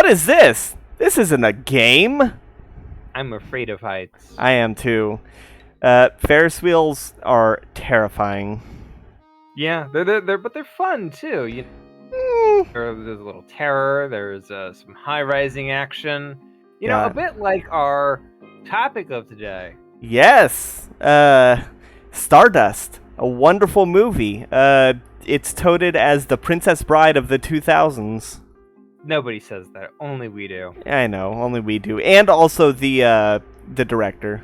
is this? This isn't a game. I'm afraid of heights. I am too. Ferris wheels are terrifying. Yeah, they're fun too. There's a little terror. There's some high rising action. A bit like our topic of today. Yes. Stardust, a wonderful movie. It's touted as the Princess Bride of the 2000s. Nobody says that. Only we do. I know, only we do, and also the director.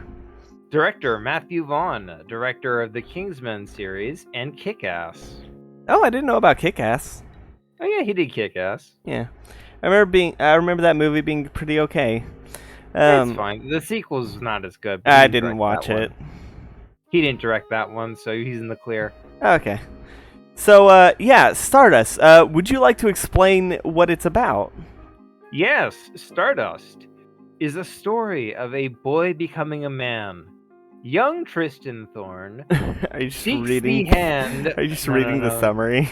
Director Matthew Vaughn, director of the Kingsman series and Kick-Ass. Oh, I didn't know about Kick-Ass. Oh yeah, he did Kick-Ass. Yeah, I remember that movie being pretty okay. It's fine. The sequel's not as good. I didn't watch it. He didn't direct that one, so he's in the clear. Okay. So, Stardust. Would you like to explain what it's about? Yes, Stardust is a story of a boy becoming a man. Young Tristan Thorne Are you just seeks reading? the hand. Are you just reading the summary?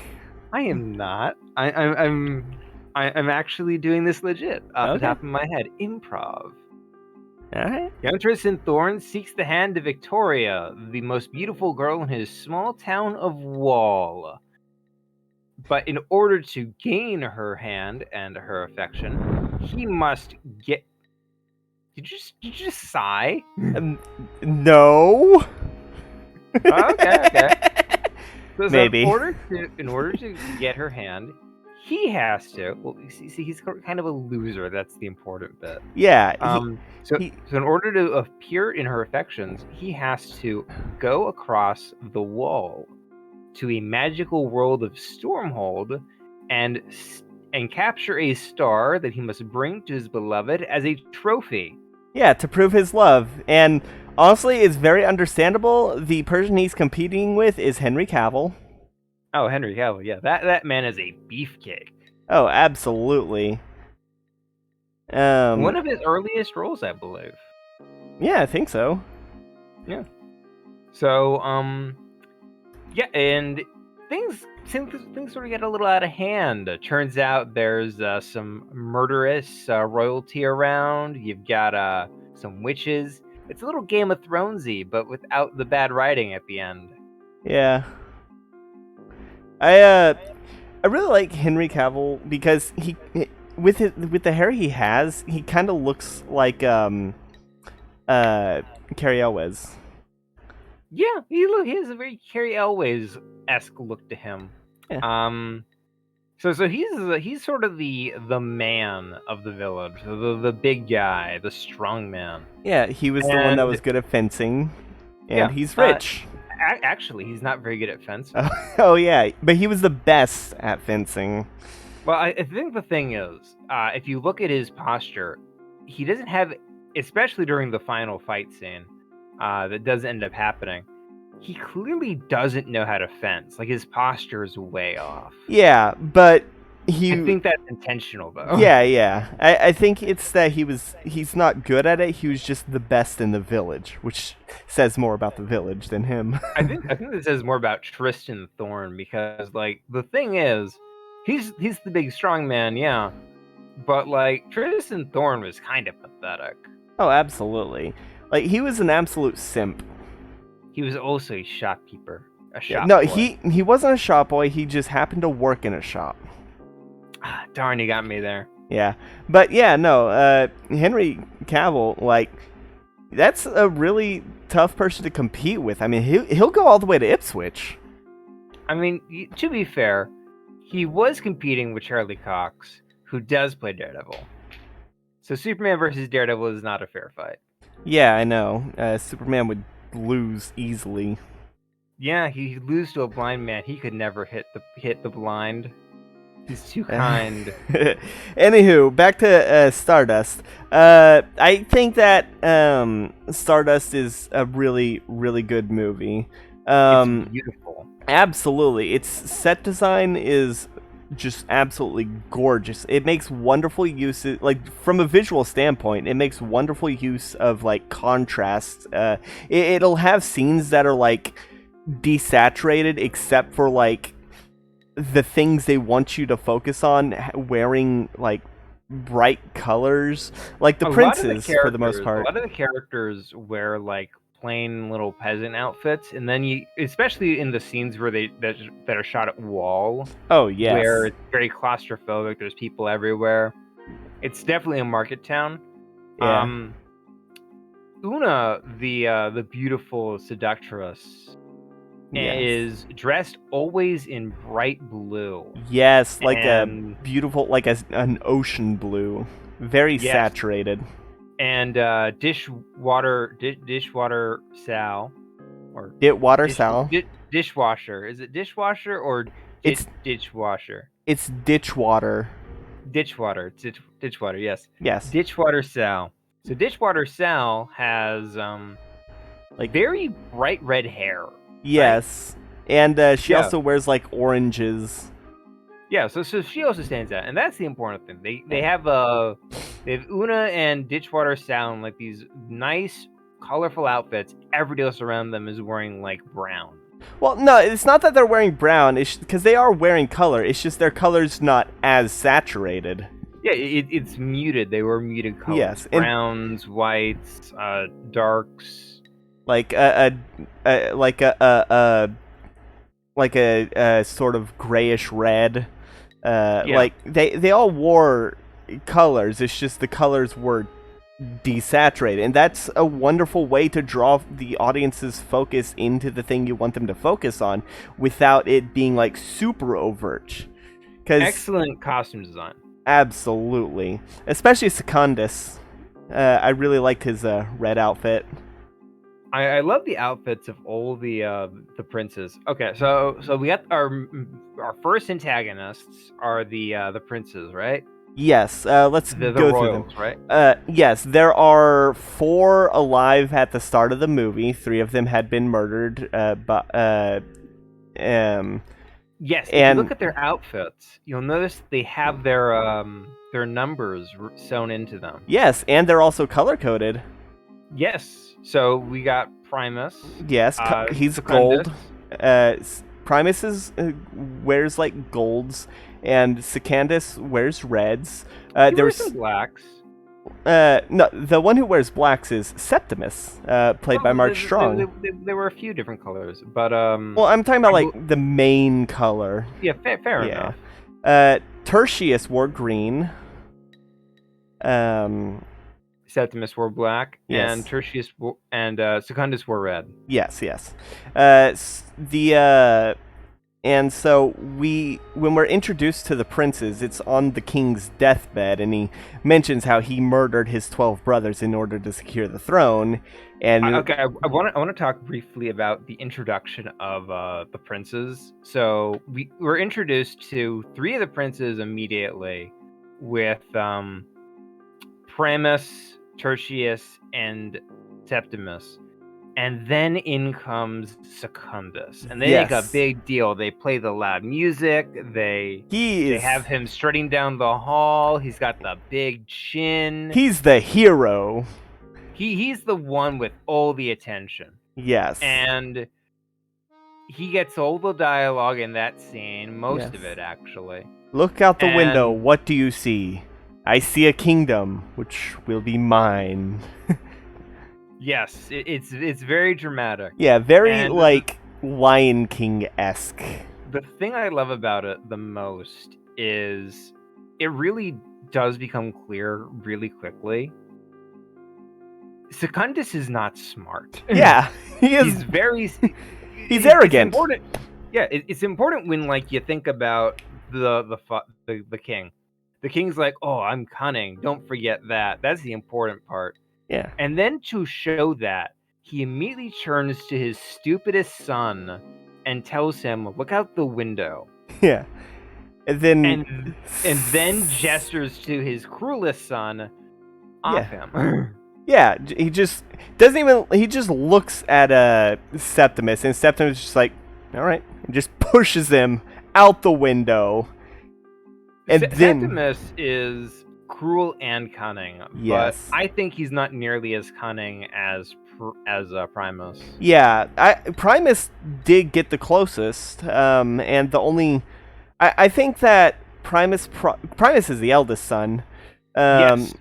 I am not. I'm actually doing this legit off the top of my head. Improv. All right. Young Tristan Thorne seeks the hand of Victoria, the most beautiful girl in his small town of Wall. But in order to gain her hand and her affection, he must get... Did you just sigh? No. Okay. So Maybe. In order to get her hand, he has to. Well, see, he's kind of a loser. That's the important bit. Yeah. So in order to appear in her affections, he has to go across the wall to a magical world of Stormhold and capture a star that he must bring to his beloved as a trophy. Yeah, to prove his love. And honestly, it's very understandable. The person he's competing with is Henry Cavill. Oh, Henry Cavill, yeah. That man is a beefcake. Oh, absolutely. One of his earliest roles, I believe. Yeah, I think so. Yeah. So, yeah, and things sort of get a little out of hand. Turns out there's some murderous royalty around. You've got some witches. It's a little Game of Thronesy, but without the bad writing at the end. Yeah. I really like Henry Cavill because he with the hair he has, he kind of looks like Cary Elwes. Yeah, he has a very Cary Elwes-esque look to him. Yeah. So he's sort of the man of the village, the big guy, the strong man. Yeah, he was the one that was good at fencing, and he's rich. Actually, he's not very good at fencing. Oh yeah, but he was the best at fencing. Well, I think the thing is, if you look at his posture, he doesn't have, especially during the final fight scene, that does end up happening. He clearly doesn't know how to fence. Like, his posture is way off. Yeah, but I think that's intentional, though. Yeah. I think it's that he's not good at it. He was just the best in the village, which says more about the village than him. I think this says more about Tristan Thorne because, like, the thing is, he's the big strong man, yeah, but like Tristan Thorne was kind of pathetic. Oh, absolutely. Like, he was an absolute simp. He was also a shopkeeper. No, he wasn't a shop boy. He just happened to work in a shop. Ah, darn, you got me there. Yeah, but yeah, no. Henry Cavill, like, that's a really tough person to compete with. I mean, he'll go all the way to Ipswich. I mean, to be fair, he was competing with Charlie Cox, who does play Daredevil. So Superman versus Daredevil is not a fair fight. Yeah, I know. Superman would lose easily. Yeah, he'd lose to a blind man. He could never hit the blind. He's too kind. Anywho, back to Stardust. I think that Stardust is a really, really good movie. It's beautiful. Absolutely. Its set design is just absolutely gorgeous. It makes wonderful use, like, from a visual standpoint, it makes wonderful use of, like, contrast. It'll have scenes that are, like, desaturated except for, like, the things they want you to focus on wearing, like, bright colors, like the A lot of the princes for the most characters, a part. lot of the characters wear like plain little peasant outfits, and then you, especially in the scenes where that are shot at wall, Oh where yes, it's very claustrophobic. There's people everywhere. It's definitely a market town. yeah, Una, the beautiful seductress, yes, is dressed always in bright blue, yes, like a and beautiful, like an ocean blue, very yes, saturated. and dishwater Sal, or Water dish, Sal. dishwasher. Is it dishwasher or It's ditchwasher? ditch water. Ditchwater. It's ditchwater. Yes, Yes, Ditchwater Sal. So Ditchwater Sal has like very bright red hair. yes, and she Yeah. also wears like oranges. Yeah, so she also stands out, and that's the important thing. They have Una and Ditchwater Sound like these nice, colorful outfits. Everybody else around them is wearing like brown. Well, no, it's not that they're wearing brown. It's because they are wearing color. It's just their color's not as saturated. Yeah, it's muted. They wear muted colors. Yes, and Browns, whites, darks. like a sort of grayish red. Yeah. Like they all wore colors. It's just the colors were desaturated, and that's a wonderful way to draw the audience's focus into the thing you want them to focus on without it being like super overt. Excellent costume design. Absolutely, especially Secundus. I really liked his red outfit. I love the outfits of all the princes. Okay, so we got our first antagonists are the princes, right? Yes, let's The go royals, through right? them. Yes, there are 4 alive at the start of the movie. 3 of them had been murdered. Yes, if and you look at their outfits, you'll notice they have their numbers sewn into them. yes, and they're also color coded. Yes, so we got Primus. Yes, he's Secundus. gold. Primus wears like golds, and Secundus wears reds. He There's wears some blacks. no, the one who wears blacks is Septimus, played by Mark Strong. There were a few different colors, but Well, I'm talking about like the main color. yeah, fair enough. Tertius wore green. Septimus wore black, Yes. and Tertius and Secundus wore red. Yes. And so when we're introduced to the princes, it's on the king's deathbed, and he mentions how he murdered his 12 brothers in order to secure the throne. And Okay, I want to talk briefly about the introduction of the princes. So we're introduced to 3 of the princes immediately, with Primus, Tertius, and Septimus. And then in comes Secundus, and they make a big deal. They play the loud music. They have him strutting down the hall. He's got the big chin. He's the hero. He's the one with all the attention. Yes. And he gets all the dialogue in that scene, most of it actually. Look out the window. What do you see? I see a kingdom, which will be mine. Yes, it's very dramatic. Yeah, very like Lion King-esque. The thing I love about it the most is it really does become clear really quickly. Secundus is not smart. Yeah, he is. He's very. He's arrogant. It's important when like you think about the king. The king's like, oh, I'm cunning. Don't forget that. That's the important part. Yeah. And then to show that, he immediately turns to his stupidest son and tells him, look out the window. Yeah. And then gestures to his cruelest son off him. Yeah, he just doesn't even. He just looks at Septimus, and Septimus is just like, all right, and just pushes him out the window. And Septimus is cruel and cunning. Yes, but I think he's not nearly as cunning as Primus. Yeah, Primus did get the closest, and the only. I think that Primus is the eldest son. Yes.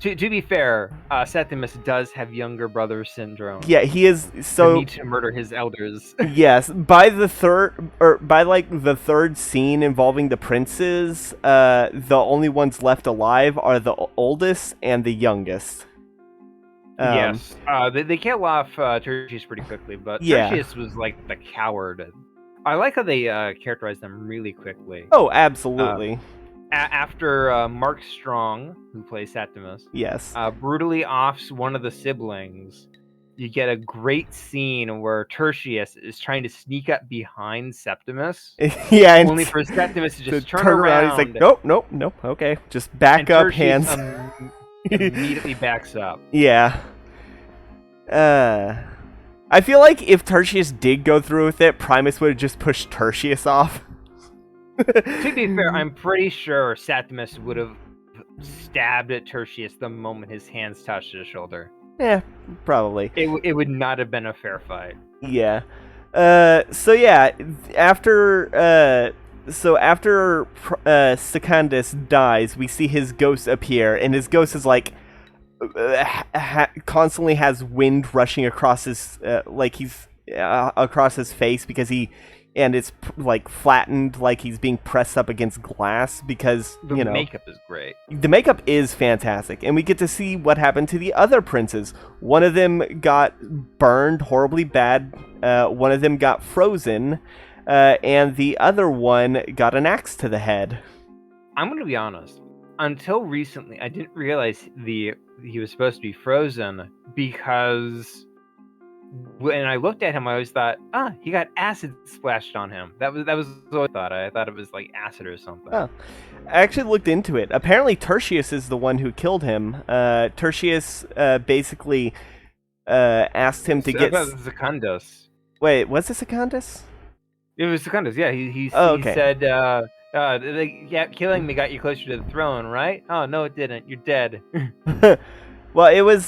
To be fair, Septimus does have younger brother syndrome. Yeah, he is The need to murder his elders. Yes, by the third, or by like the third scene involving the princes, the only ones left alive are the oldest and the youngest. Yes, they kill off Tertius pretty quickly, but Yeah. Tertius was like the coward. I like how they characterize them really quickly. Oh, absolutely. After Mark Strong, who plays Septimus, Yes. brutally offs one of the siblings, you get a great scene where Tertius is trying to sneak up behind Septimus. Yeah, and Only for Septimus to just to turn around. He's like, nope, nope, nope. Okay, just back up, Tertius hands. immediately backs up. Yeah. I feel like if Tertius did go through with it, Primus would have just pushed Tertius off. To be fair, I'm pretty sure Septimus would have stabbed at Tertius the moment his hands touched his shoulder. Yeah, probably. It would not have been a fair fight. Yeah. So yeah, after Secundus dies, we see his ghost appear, and his ghost is like constantly has wind rushing across his across his face because it's like flattened, like he's being pressed up against glass because the makeup is great. The makeup is fantastic, and we get to see what happened to the other princes. One of them got burned horribly bad. One of them got frozen, and the other one got an axe to the head. I'm gonna be honest. Until recently, I didn't realize he was supposed to be frozen because when I looked at him, I always thought, he got acid splashed on him. That was what I thought. I thought it was like acid or something. Oh. I actually looked into it. Apparently, Tertius is the one who killed him. Tertius basically asked him to get Secundus. Wait, was it Secundus? It was Secundus. Yeah, he said, killing me got you closer to the throne, right? Oh no, it didn't. You're dead. Well, it was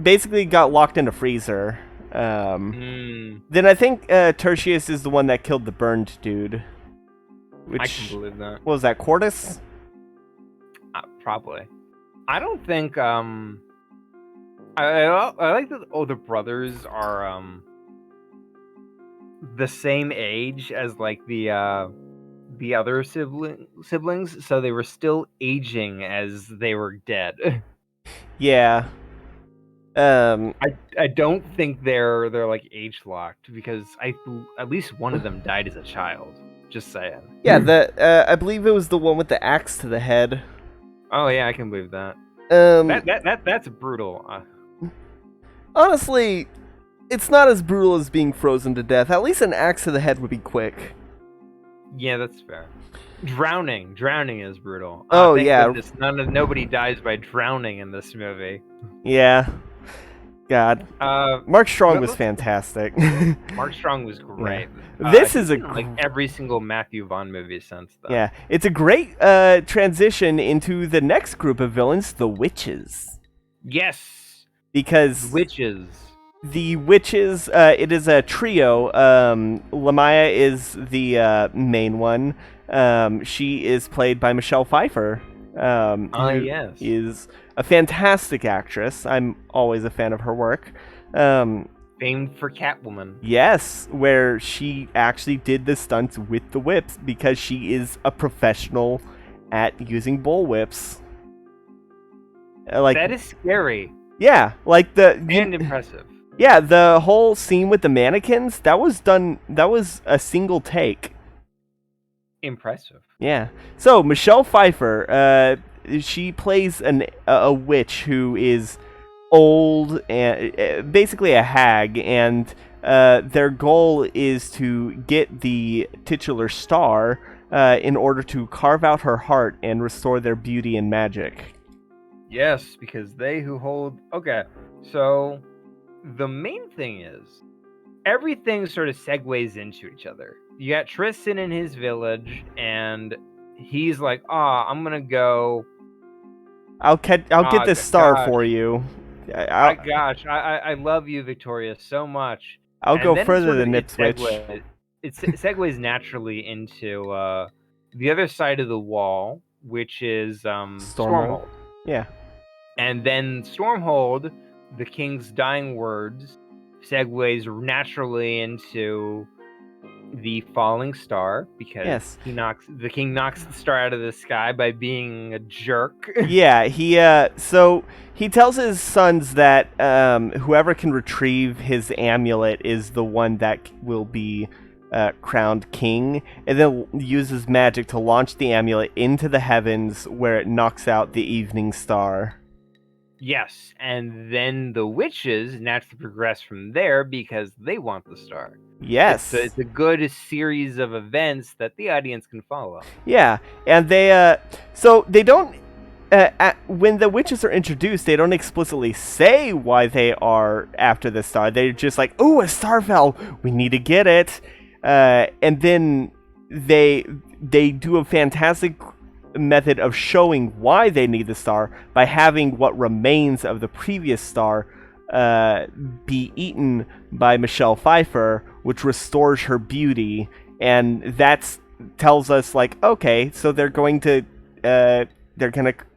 basically got locked in a freezer. Then I think Tertius is the one that killed the burned dude. Which, I can believe that. What was that, Quartus? Probably. I don't think. I like that. Oh, the brothers are the same age as like the other siblings, so they were still aging as they were dead. Yeah. I don't think they're like age locked because at least one of them died as a child. Just saying. Yeah, I believe it was the one with the axe to the head. Oh yeah, I can believe that. That's brutal. Honestly, it's not as brutal as being frozen to death. At least an axe to the head would be quick. Yeah, that's fair. Drowning is brutal. Oh yeah. Nobody dies by drowning in this movie. Yeah. God. Mark Strong was fantastic. Mark Strong was great. Yeah. This is like every single Matthew Vaughn movie since then. Yeah, it's a great transition into the next group of villains, the witches. Yes. Because witches. The witches, it is a trio. Lamaya is the main one. She is played by Michelle Pfeiffer. Who yes. is a fantastic actress. I'm always a fan of her work. Famed for Catwoman. Yes, where she actually did the stunts with the whips because she is a professional at using bullwhips. That is scary. Yeah, like and impressive. Yeah, the whole scene with the mannequins, that was a single take. Impressive. Yeah. So, Michelle Pfeiffer, she plays a witch who is old and basically a hag, and their goal is to get the titular star in order to carve out her heart and restore their beauty and magic. Yes, because they who hold... Okay, so the main thing is everything sort of segues into each other. You got Tristan in his village, and he's like, I'm gonna go... I'll get this star for you. I love you, Victoria, so much. I'll go further than Ipswich. It segues naturally into the other side of the wall, which is Stormhold. Yeah. And then Stormhold, the king's dying words, segues naturally into the falling star because Yes. the king knocks the star out of the sky by being a jerk. Yeah, so he tells his sons that whoever can retrieve his amulet is the one that will be crowned king, and then uses magic to launch the amulet into the heavens where it knocks out the evening star. Yes, and then the witches naturally progress from there because they want the star. Yes. It's a good series of events that the audience can follow. Yeah, and so they don't. When the witches are introduced, they don't explicitly say why they are after the star. They're just like, "Oh, a star fell. We need to get it." And then they do a fantastic method of showing why they need the star by having what remains of the previous star be eaten by Michelle Pfeiffer, which restores her beauty, and that tells us like, okay, so they're going to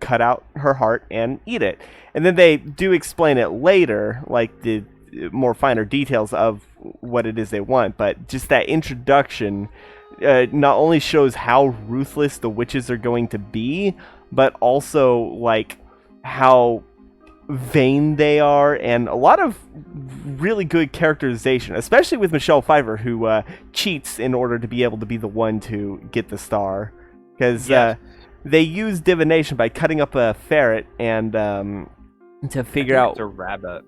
cut out her heart and eat it. And then they do explain it later, like the more finer details of what it is they want, but just that introduction not only shows how ruthless the witches are going to be, but also like how vain they are, and a lot of really good characterization, especially with Michelle Pfeiffer, who cheats in order to be able to be the one to get the star, because they use divination by cutting up a ferret and to figure out it's a rabbit.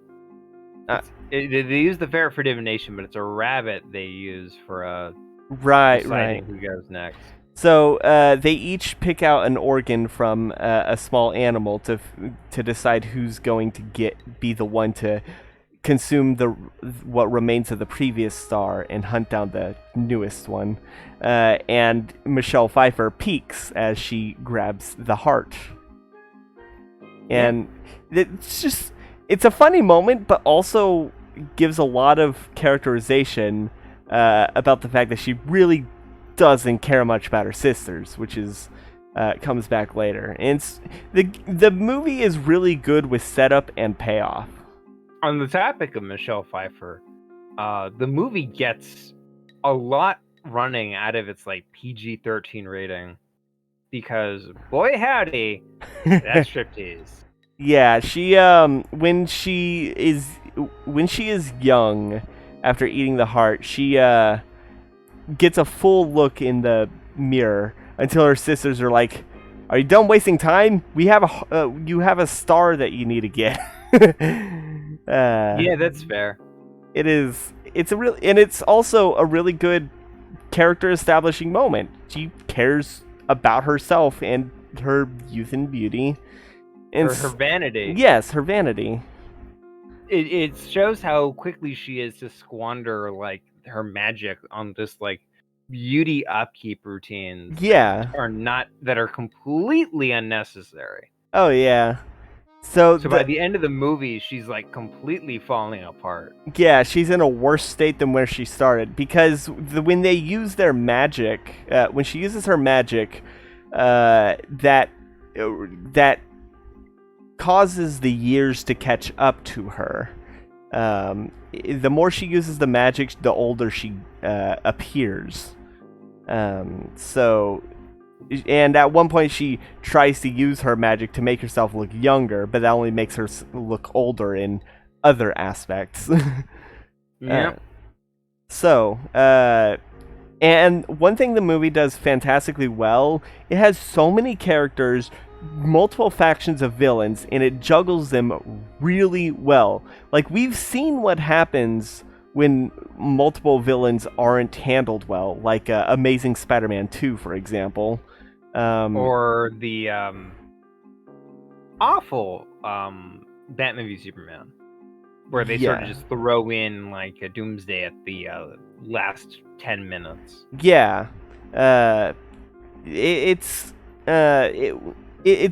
They use the ferret for divination, but it's a rabbit they use for deciding who goes next. So they each pick out an organ from a small animal to decide who's going to be the one to consume what remains of the previous star and hunt down the newest one. And Michelle Pfeiffer peeks as she grabs the heart. And it's a funny moment, but also gives a lot of characterization about the fact that she really doesn't care much about her sisters, which is comes back later. And the movie is really good with setup and payoff. On the topic of Michelle Pfeiffer, the movie gets a lot running out of its like PG-13 rating because boy howdy, that's striptease. Yeah, she when she is young after eating the heart, she gets a full look in the mirror until her sisters are like, "Are you done wasting time? We have you have a star that you need to get." Yeah, that's fair. It's also a really good character establishing moment. She cares about herself and her youth and beauty, and her vanity. Yes, her vanity. It shows how quickly she is to squander like her magic on just like beauty upkeep routines. Yeah, that are completely unnecessary. Oh yeah. So by the end of the movie, she's like completely falling apart. Yeah, she's in a worse state than where she started because when they use their magic, when she uses her magic, that causes the years to catch up to her. The more she uses the magic, the older she appears. And at one point she tries to use her magic to make herself look younger, but that only makes her look older in other aspects. Yeah. And one thing the movie does fantastically well, it has so many characters, multiple factions of villains, and it juggles them really well. Like, we've seen what happens when multiple villains aren't handled well, like Amazing Spider-Man 2, for example. Or the awful Batman v Superman, where they sort of just throw in like a Doomsday at the last 10 minutes. Yeah. It's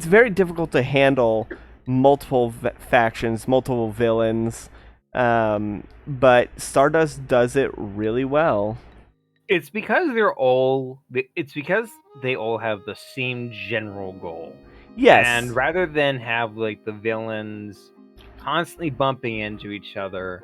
very difficult to handle multiple factions, multiple villains, but Stardust does it really well. It's because they all have the same general goal. Yes. And rather than have like the villains constantly bumping into each other,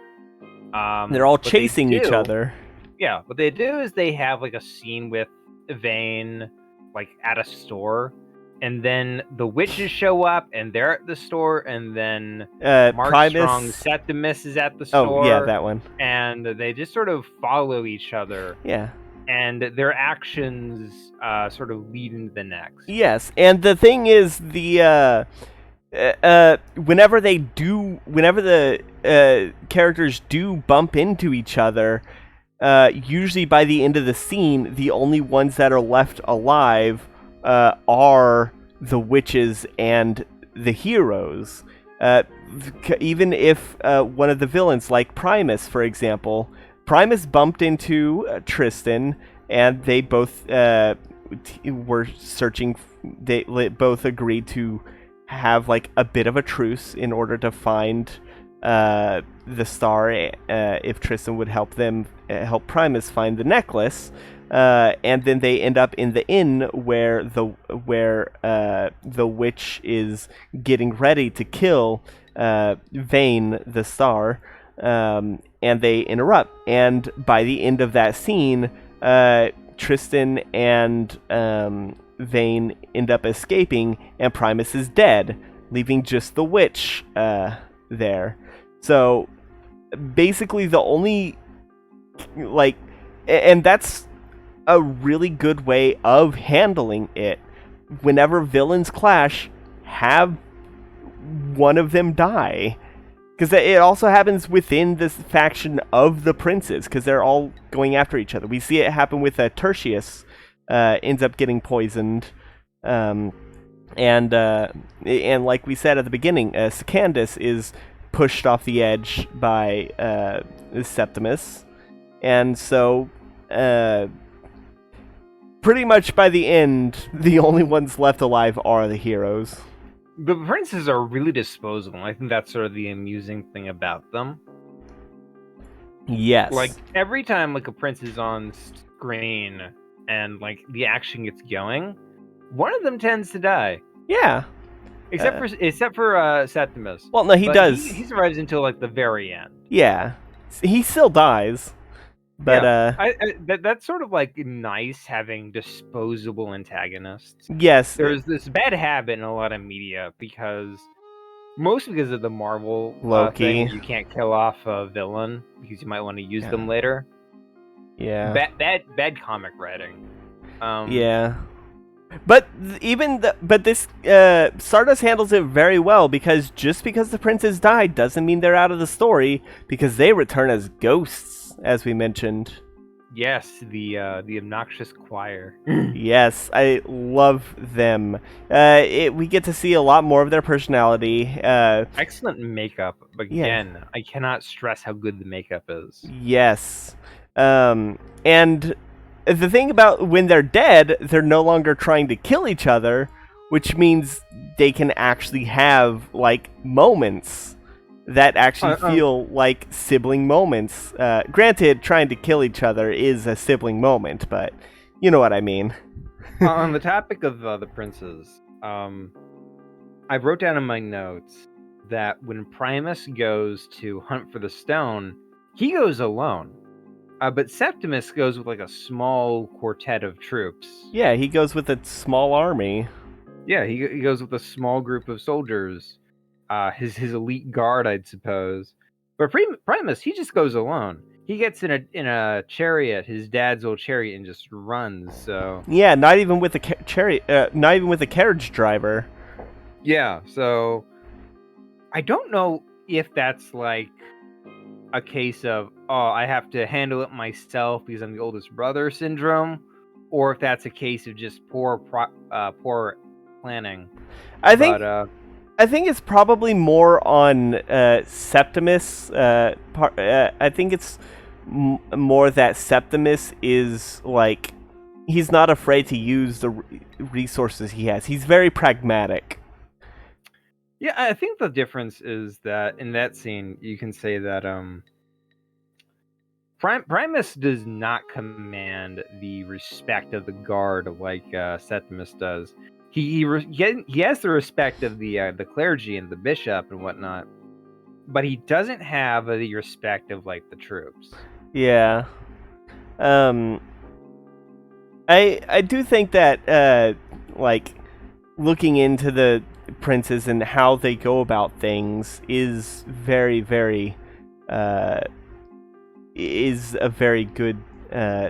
They're all what they chasing each do- other. Yeah, what they do is they have like a scene with Vane, like at a store, and then the witches show up and they're at the store, and then Mark Primus. Strong Septimus is at the Oh, store. yeah, that one. And they just sort of follow each other. Yeah. And their actions sort of lead into the next. Yes, and the thing is, whenever the characters do bump into each other, usually by the end of the scene, the only ones that are left alive are the witches and the heroes. Even if one of the villains, like Primus, for example, Primus bumped into Tristan, and they both were searching. They both agreed to have like a bit of a truce in order to find the star, if Tristan would help help Primus find the necklace, and then they end up in the inn where the witch is getting ready to kill Vane, the star, and they interrupt. And by the end of that scene, Tristan and Vane end up escaping, and Primus is dead, leaving just the witch there. So basically the only, like, and that's a really good way of handling it. Whenever villains clash, have one of them die. Because it also happens within this faction of the princes, because they're all going after each other. We see it happen with Tertius, ends up getting poisoned. And like we said at the beginning, Secandus is pushed off the edge by Septimus. And so, pretty much by the end, the only ones left alive are the heroes. The princes are really disposable. I think that's sort of the amusing thing about them. Yes. Like, every time like a prince is on screen and like the action gets going, one of them tends to die. Yeah. Except for Septimus. Well, no, he does. He survives until like the very end. Yeah. He still dies. But that's sort of like nice having disposable antagonists. Yes. There's this bad habit in a lot of media mostly because of the Marvel Loki. thing. You can't kill off a villain because you might want to use them later. Yeah. Bad comic writing. Yeah. But this Stardust handles it very well, because just because the princes died doesn't mean they're out of the story, because they return as ghosts, as we mentioned. Yes, the obnoxious choir. Yes, I love them. We get to see a lot more of their personality. Excellent makeup. Again, I cannot stress how good the makeup is. Yes. And the thing about when they're dead, they're no longer trying to kill each other, which means they can actually have, like, moments that actually feel like sibling moments. Granted, trying to kill each other is a sibling moment, but you know what I mean. On the topic of the princes, I wrote down in my notes that when Primus goes to hunt for the stone, he goes alone. But Septimus goes with like a small quartet of troops. Yeah, he goes with a small army. Yeah, he goes with a small group of soldiers. His elite guard, I'd suppose. But Primus, he just goes alone. He gets in a chariot, his dad's old chariot, and just runs. So yeah, not even with a chariot, not even with a carriage driver. Yeah, so I don't know if that's like a case of, oh, I have to handle it myself because I'm the oldest brother syndrome, or if that's a case of just poor planning. I think it's probably more on Septimus. I think it's more that Septimus is like, he's not afraid to use the resources he has. He's very pragmatic. Yeah, I think the difference is that in that scene, you can say that Primus does not command the respect of the guard like Septimus does. he has the respect of the clergy and the bishop and whatnot, but he doesn't have the respect of like the troops. Yeah. Um, I do think that like looking into the princes and how they go about things is very very uh, is a very good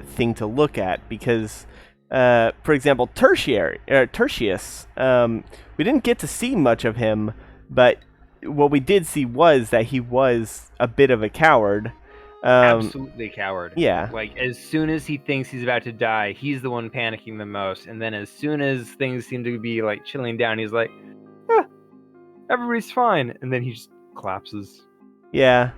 thing to look at because for example Tertius, we didn't get to see much of him, but what we did see was that he was a bit of a coward. Absolutely a coward. Yeah. Like as soon as he thinks he's about to die, he's the one panicking the most. And then as soon as things seem to be like chilling down, he's like, everybody's fine. And then he just collapses. Yeah.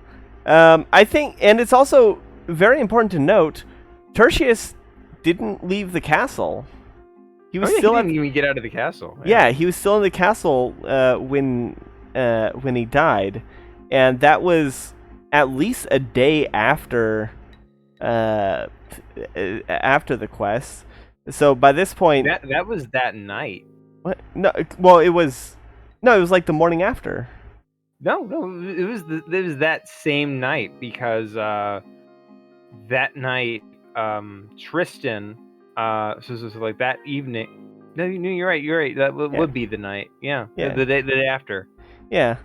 I think, and it's also very important to note, Tertius didn't leave the castle. He was still he didn't even get out of the castle. Yeah, he was still in the castle when he died, and that was at least a day after the quest. So by this point, that was that night. what? No, well, it was like the morning after. No, it was that same night because that night Tristan so like that evening. No, you're right. You're right. That would be the night. Yeah, Yeah. The day after. Yeah.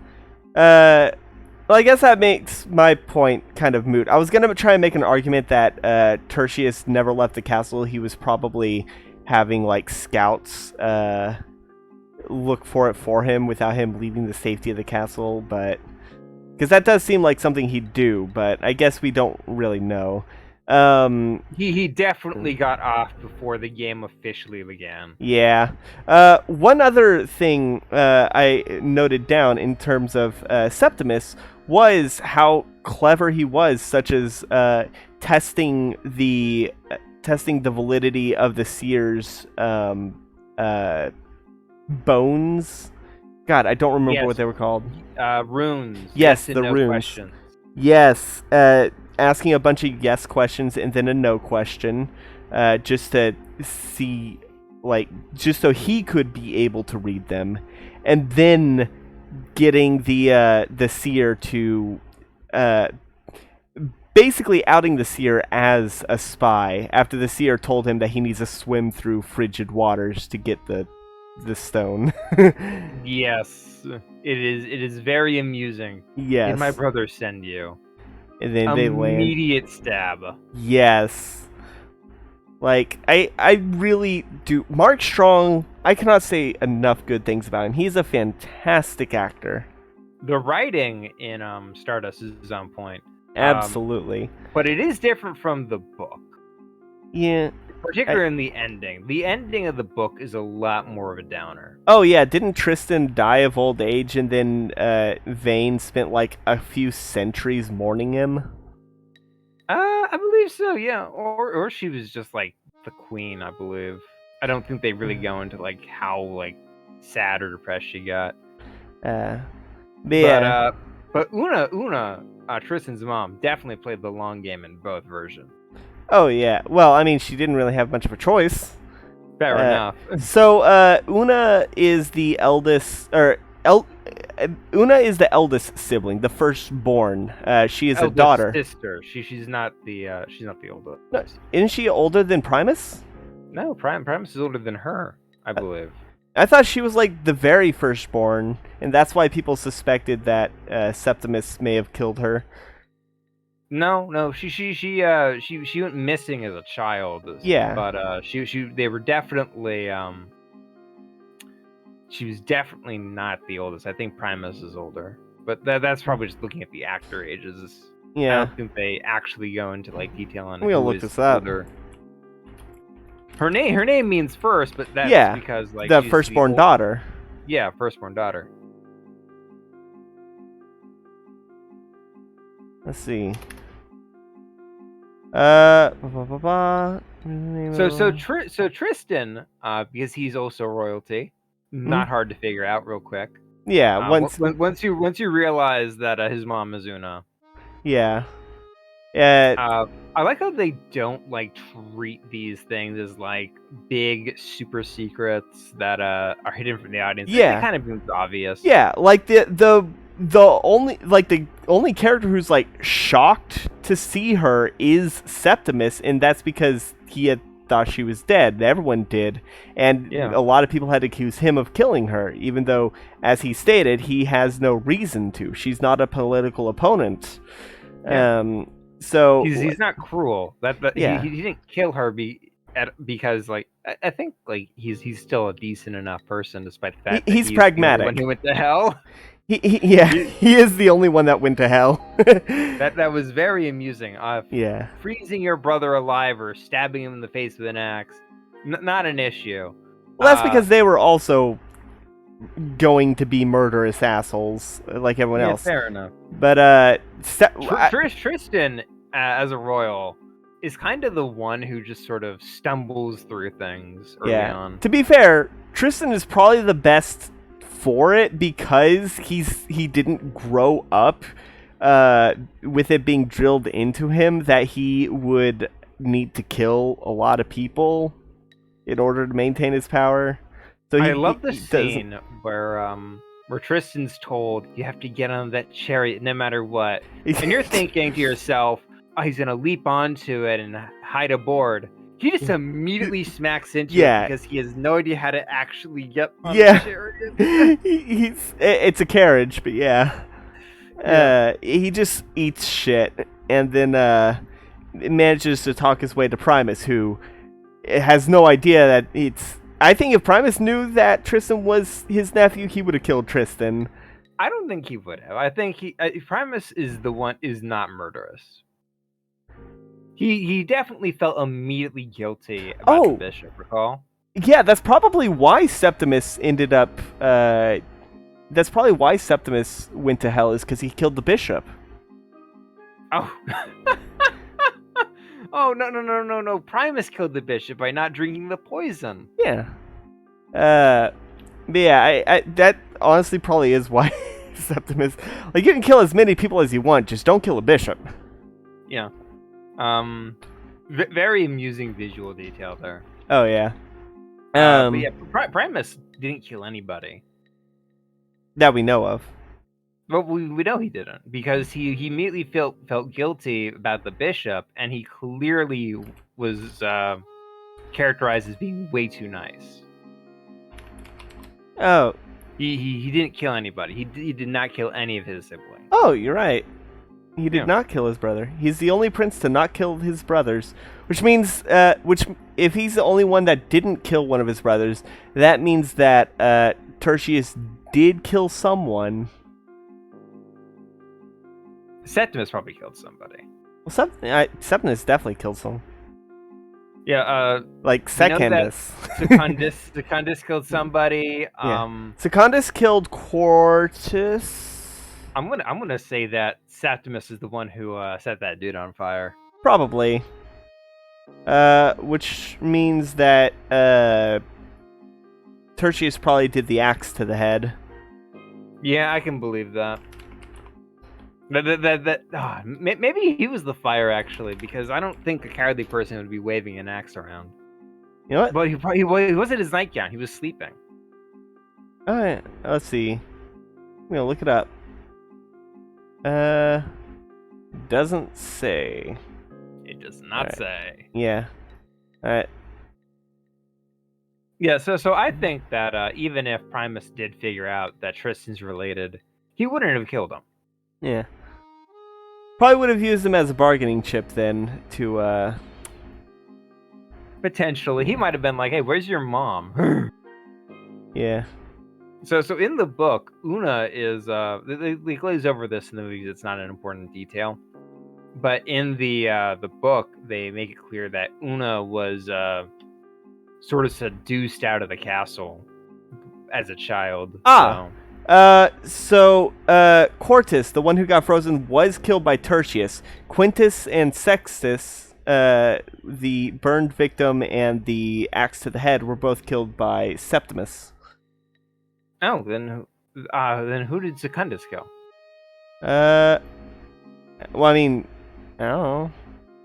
Well, I guess that makes my point kind of moot. I was gonna try and make an argument that Tertius never left the castle. He was probably having like scouts look for it for him without him leaving the safety of the castle, but because that does seem like something he'd do, but I guess we don't really know. He definitely got off before the game officially began. Yeah. One other thing I noted down in terms of Septimus was how clever he was, such as testing the validity of the seer's bones. God, I don't remember what they were called. Runes. Yes, and the no runes. questions. Yes, asking a bunch of yes questions and then a no question, just to see, like, just so he could be able to read them, and then getting the seer to, basically outing the seer as a spy after the seer told him that he needs to swim through frigid waters to get the stone. Yes, it is very amusing. Yes. Did my brother send you? And then they land. Immediate stab. Yes. Like, I really do. Mark Strong, I cannot say enough good things about him. He's a fantastic actor. The writing in Stardust is on point. Absolutely. But it is different from the book. Yeah. Particularly in the ending. The ending of the book is a lot more of a downer. Oh, yeah. Didn't Tristan die of old age and then Vane spent like a few centuries mourning him? I believe so, yeah. Or she was just like the queen, I believe. I don't think they really go into like how like sad or depressed she got. But yeah. But Una, Tristan's mom, definitely played the long game in both versions. Oh, yeah. Well, I mean, she didn't really have much of a choice. Fair enough. So, Una is the eldest, Una is the eldest sibling, the firstborn. She is a daughter. Sister. She's not the oldest. No, isn't she older than Primus? No, Primus is older than her, I believe. I thought she was like the very firstborn, and that's why people suspected that Septimus may have killed her. No, she went missing as a child. Yeah, but they were definitely she was definitely not the oldest. I think Primus is older, but that's probably just looking at the actor ages. Yeah, I don't think they actually go into like detail on. We'll look this up. Older. Her name means first, but that's because like the firstborn daughter. Yeah, firstborn daughter. Let's see. So Tristan, because he's also royalty, not hard to figure out real quick. Yeah, once you realize that his mom is Una. Yeah. Uh, I like how they don't like treat these things as like big super secrets that are hidden from the audience. It yeah, kind of becomes obvious. yeah. Like the only character who's like shocked to see her is Septimus, and that's because he had thought she was dead. Everyone did, and Yeah. a lot of people had accused him of killing her, even though, as he stated, he has no reason to. She's not a political opponent. Yeah. So He's not cruel. yeah, He didn't kill her because like I think like he's still a decent enough person despite the fact that he's he's the only one pragmatic. who went to hell. Yeah, He- he is the only one that went to hell. that was very amusing. Yeah. Freezing your brother alive or stabbing him in the face with an axe, not an issue. Well, that's because they were also going to be murderous assholes like everyone Yeah, else. fair enough. But Tristan as a royal is kind of the one who just sort of stumbles through things early on. To be fair, Tristan is probably the best for it because he didn't grow up with it being drilled into him that he would need to kill a lot of people in order to maintain his power. So I love the scene where Tristan's told you have to get on that chariot no matter what, and you're thinking to yourself, "Oh, he's gonna leap onto it and hide aboard." He just immediately smacks into it because he has no idea how to actually get on the chariot. It's a carriage, but he just eats shit and then manages to talk his way to Primus, who has no idea that it's. I think if Primus knew that Tristan was his nephew, he would have killed Tristan. I don't think he would have. I think Primus is not murderous. He definitely felt immediately guilty about the bishop. Recall? Yeah, that's probably why Septimus ended up. That's probably why Septimus went to hell, is because he killed the bishop. Oh. Oh, no. Primus killed the bishop by not drinking the poison. Yeah. But yeah, I that honestly probably is why Septimus. Like, you can kill as many people as you want, just don't kill a bishop. Yeah. Very amusing visual detail there. Oh, yeah. But yeah, Primus didn't kill anybody. That we know of. But we know he didn't, because he immediately felt guilty about the bishop, and he clearly was characterized as being way too nice. Oh. He didn't kill anybody. He did not kill any of his siblings. Oh, you're right. He did not kill his brother. He's the only prince to not kill his brothers, which means, if he's the only one that didn't kill one of his brothers, that means that Tertius did kill someone. Septimus probably killed somebody. Well, Septimus definitely killed someone. Yeah, like Secundus. Secundus killed somebody. Secundus killed Quartus. I'm gonna say that Septimus is the one who set that dude on fire. Probably. Which means that Tertius probably did the axe to the head. Yeah, I can believe that. Maybe he was the fire, actually, because I don't think a cowardly person would be waving an axe around. You know what? But he wasn't his nightgown. He was sleeping. All right, let's see. I'm gonna look it up. Doesn't say. It does not say. Yeah. All right. Yeah. So I think that even if Primus did figure out that Tristan's related, he wouldn't have killed him. Yeah. Probably would have used him as a bargaining chip then to Potentially. He might have been like, "Hey, where's your mom?" Yeah. So in the book, Una is they glaze over this in the movies. It's not an important detail, but in the book, they make it clear that Una was sort of seduced out of the castle as a child. So Quartus, the one who got frozen, was killed by Tertius. Quintus and Sextus, the burned victim and the axe to the head, were both killed by Septimus. Oh, then who did Secundus kill? Well, I mean, Oh.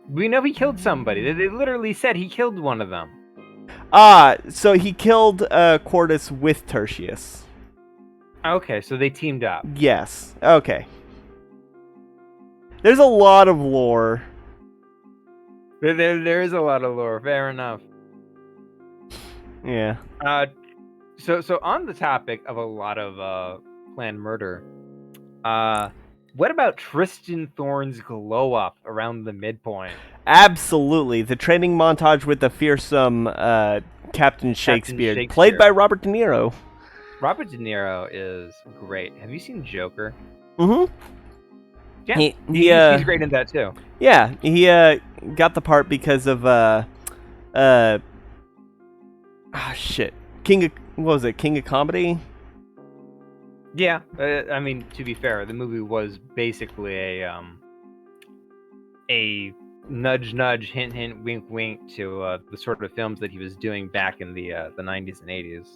We know he killed somebody. They literally said he killed one of them. So he killed Quartus with Tertius. Okay, so they teamed up. Yes. Okay. There's a lot of lore. There is a lot of lore. Fair enough. Yeah. So on the topic of a lot of planned murder, what about Tristan Thorne's glow up around the midpoint? Absolutely. The training montage with the fearsome Captain Shakespeare, played by Robert De Niro. Robert De Niro is great. Have you seen Joker? Mm-hmm. Yeah, he's great in that too. Yeah, he got the part because of shit. What was it? King of Comedy? Yeah, I mean, to be fair, the movie was basically a nudge, nudge, hint, hint, wink, wink to the sort of films that he was doing back in the 90s and 80s.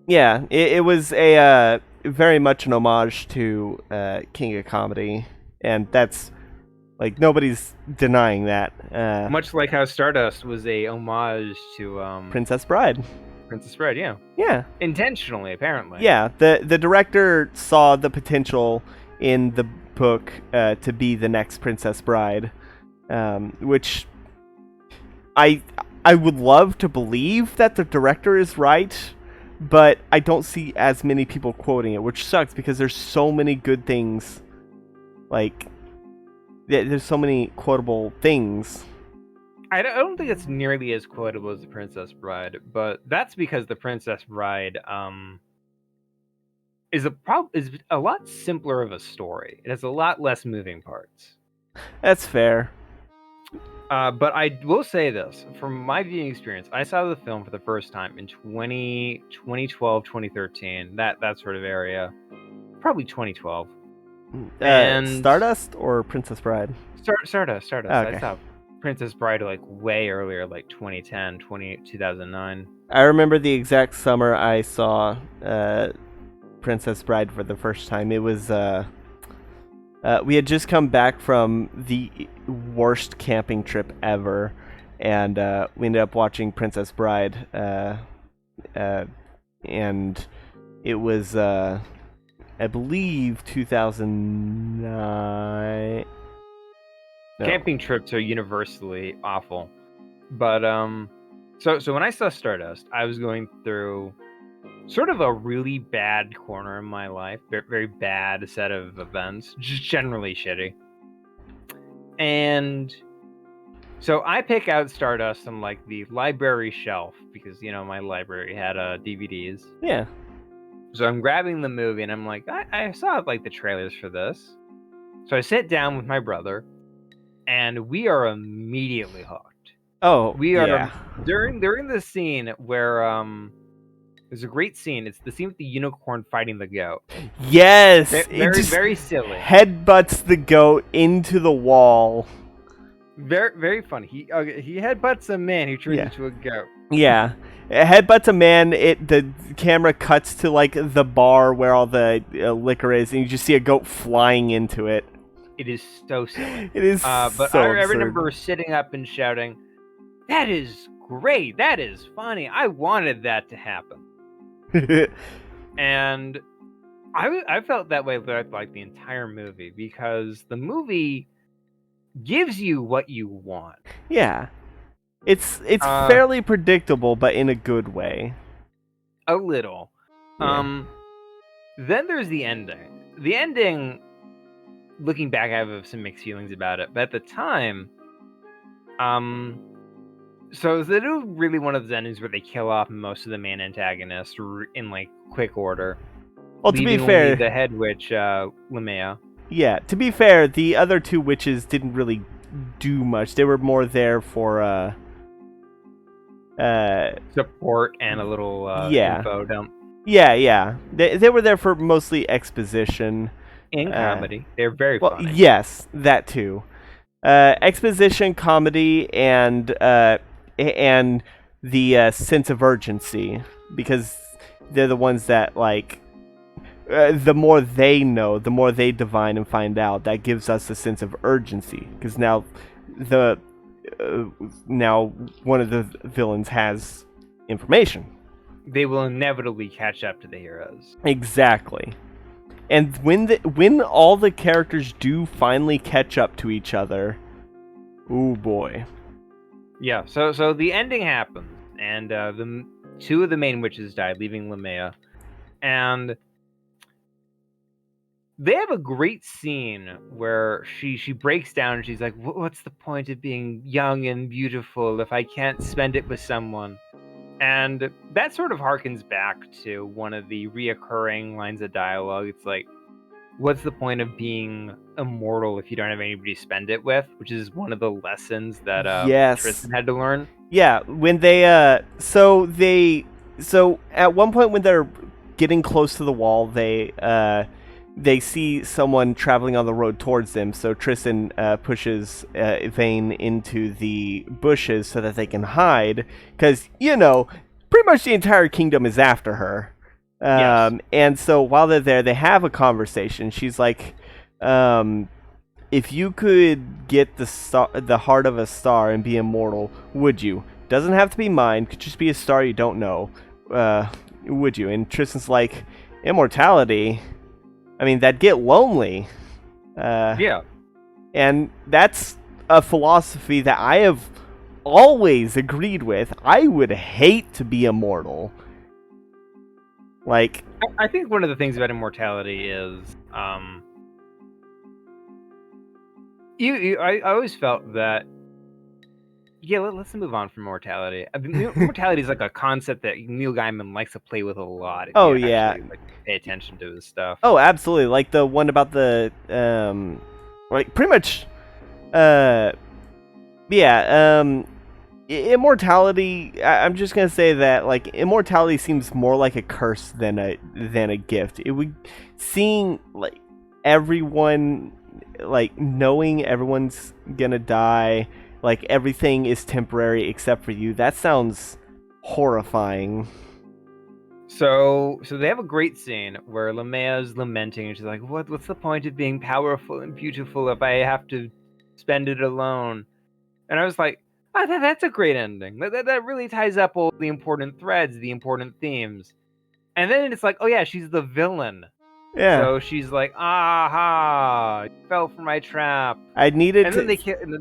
Yeah, it was a very much an homage to King of Comedy, and that's like nobody's denying that. Much like how Stardust was a homage to Princess Bride. Princess Bride, yeah. Yeah. Intentionally, apparently. Yeah, the director saw the potential in the book to be the next Princess Bride, which I would love to believe that the director is right, but I don't see as many people quoting it, which sucks because there's so many good things. Like, there's so many quotable things. I don't think it's nearly as quotable as The Princess Bride, but that's because The Princess Bride is a lot simpler of a story. It has a lot less moving parts. That's fair. But I will say this. From my viewing experience, I saw the film for the first time in 2012, 2013, that sort of area. Probably 2012. And Stardust or Princess Bride? Stardust. Okay. I saw Princess Bride like way earlier, like 2010, 2009. I remember the exact summer I saw Princess Bride for the first time. It was we had just come back from the worst camping trip ever, and we ended up watching Princess Bride, and it was I believe 2009. No. Camping trips are universally awful, but so when I saw Stardust, I was going through sort of a really bad corner in my life, very bad set of events, just generally shitty. And so I pick out Stardust on like the library shelf because my library had DVDs. Yeah. So I'm grabbing the movie and I'm like, I saw like the trailers for this. So I sit down with my brother. And we are immediately hooked. Oh, we are. Yeah. During the scene where there's a great scene. It's the scene with the unicorn fighting the goat. Yes, very silly. Headbutts the goat into the wall. Very very funny. He headbutts a man who turns into a goat. Yeah, it headbutts a man. The camera cuts to like the bar where all the liquor is, and you just see a goat flying into it. It is so silly. It is but so I absurd. remember sitting up and shouting, "That is great! That is funny! I wanted that to happen." And I felt that way throughout like the entire movie because the movie gives you what you want. Yeah, it's fairly predictable, but in a good way. A little. Yeah. Then there's the ending. The ending. Looking back, I have some mixed feelings about it, but at the time, so they do really one of those endings where they kill off most of the main antagonists in like quick order. Well, to be fair, the head witch, Lamea. Yeah, to be fair, the other two witches didn't really do much. They were more there for support and a little info dump. Yeah. They were there for mostly exposition. In comedy. They're very funny. Yes, that too. Exposition, comedy, and the sense of urgency, because they're the ones that like the more they know, the more they divine and find out. That gives us a sense of urgency because now the now one of the villains has information. They will inevitably catch up to the heroes. Exactly. And when all the characters do finally catch up to each other, oh boy. Yeah, so the ending happens, and the two of the main witches died, leaving Lamea, and they have a great scene where she breaks down and she's like, "What's the point of being young and beautiful if I can't spend it with someone?" And that sort of harkens back to one of the reoccurring lines of dialogue. It's like, what's the point of being immortal if you don't have anybody to spend it with? Which is one of the lessons that Yes. Tristan had to learn. Yeah, when so at one point when they're getting close to the wall, they see someone traveling on the road towards them. So Tristan pushes Vayne into the bushes so that they can hide, because pretty much the entire kingdom is after her. Yes. And so while they're there, they have a conversation. She's like, if you could get the heart of a star and be immortal, would you? Doesn't have to be mine. Could just be a star you don't know. Would you? And Tristan's like, immortality? I mean, that'd get lonely. Yeah. And that's a philosophy that I have always agreed with. I would hate to be immortal. Like, I think one of the things about immortality is, I always felt that. Yeah, let's move on from mortality. I mean, immortality is like a concept that Neil Gaiman likes to play with a lot. If oh you yeah, actually, like, pay attention to his stuff. Oh, absolutely. Like the one about the like pretty much, immortality. I'm just gonna say that like immortality seems more like a curse than a gift. It would seeing like everyone, like knowing everyone's gonna die, like everything is temporary except for you. That sounds horrifying. So they have a great scene where Lamea's lamenting, and she's like, "What's the point of being powerful and beautiful if I have to spend it alone?" And I was like, "Oh, that's a great ending. That really ties up all the important threads, the important themes." And then it's like, "Oh yeah, she's the villain." Yeah. So she's like, "Aha! You fell for my trap." I needed And to. then they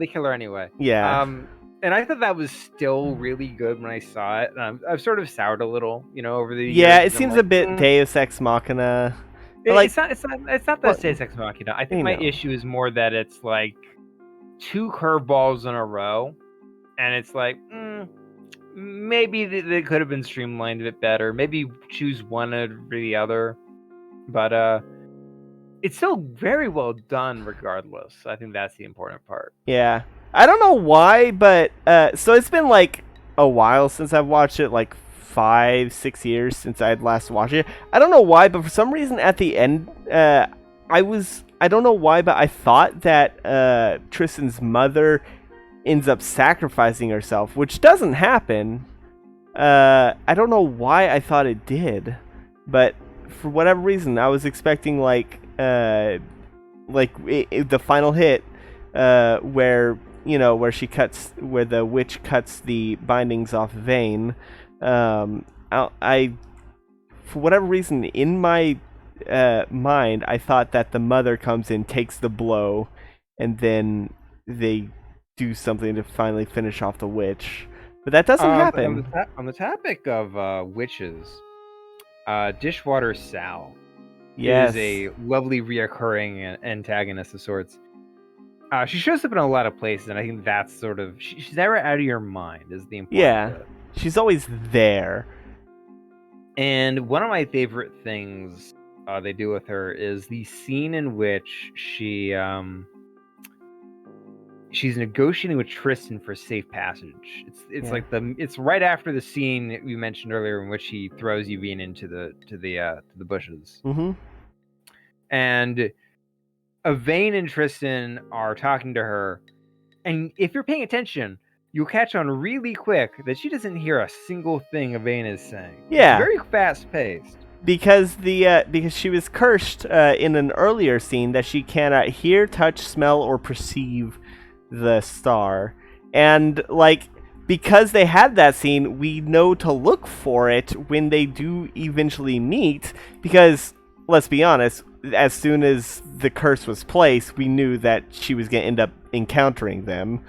kill her anyway. Yeah. And I thought that was still really good when I saw it. I've sort of soured a little, over the years. Yeah, it seems a bit Deus Ex Machina. It's not that Deus Ex Machina. I think my know. issue is more that it's like two curveballs in a row, and it's like, maybe they could have been streamlined a bit better. Maybe choose one over the other, but it's still very well done regardless. I think that's the important part. Yeah. I don't know why, but so it's been like a while since I've watched it, like 5-6 years since I'd last watched it. I don't know why, but for some reason at the end, I don't know why, but I thought that Tristan's mother ends up sacrificing herself, which doesn't happen. I don't know why I thought it did, but for whatever reason, I was expecting like the final hit, where where the witch cuts the bindings off Vayne. I for whatever reason in my mind, I thought that the mother comes in, takes the blow, and then they do something to finally finish off the witch. But that doesn't happen. On the topic of witches, Dishwater Sal is a lovely reoccurring antagonist of sorts. She shows up in a lot of places, and I think that's sort of she's never out of your mind is the important bit. She's always there. And one of my favorite things they do with her is the scene in which she's negotiating with Tristan for safe passage. It's like it's right after the scene we mentioned earlier in which he throws Yvonne into the bushes. Mm-hmm. And Vayne and Tristan are talking to her, and if you're paying attention, you'll catch on really quick that she doesn't hear a single thing Vayne is saying. Yeah. It's very fast paced. because she was cursed in an earlier scene that she cannot hear, touch, smell, or perceive the star, and like because they had that scene, we know to look for it when they do eventually meet. Because let's be honest, as soon as the curse was placed, we knew that she was going to end up encountering them.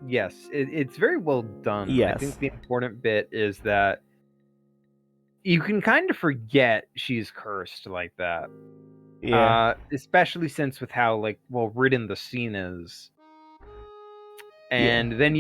Yes, it's very well done. Yes. I think the important bit is that you can kind of forget she's cursed like that. Yeah. Especially since with how like well written the scene is. Yeah. And then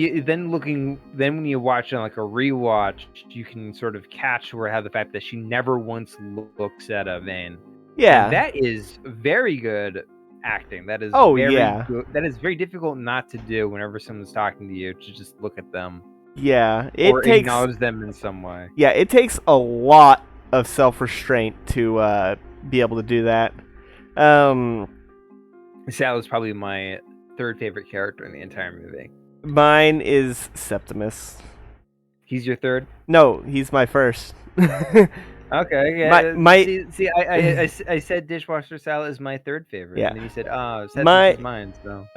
when you watch it on like a rewatch, you can sort of catch where how the fact that she never once looks at a Vane. Yeah. And that is very good acting. That is good. That is very difficult not to do whenever someone's talking to you, to just look at them. Yeah. Or acknowledge them in some way. Yeah, it takes a lot of self-restraint to be able to do that. So that was probably my third favorite character in the entire movie. Mine is Septimus. He's your third? No, he's my first. Okay, yeah. I said Dishwasher Sal is my third favorite, yeah. And then you said, Septimus is mine. So.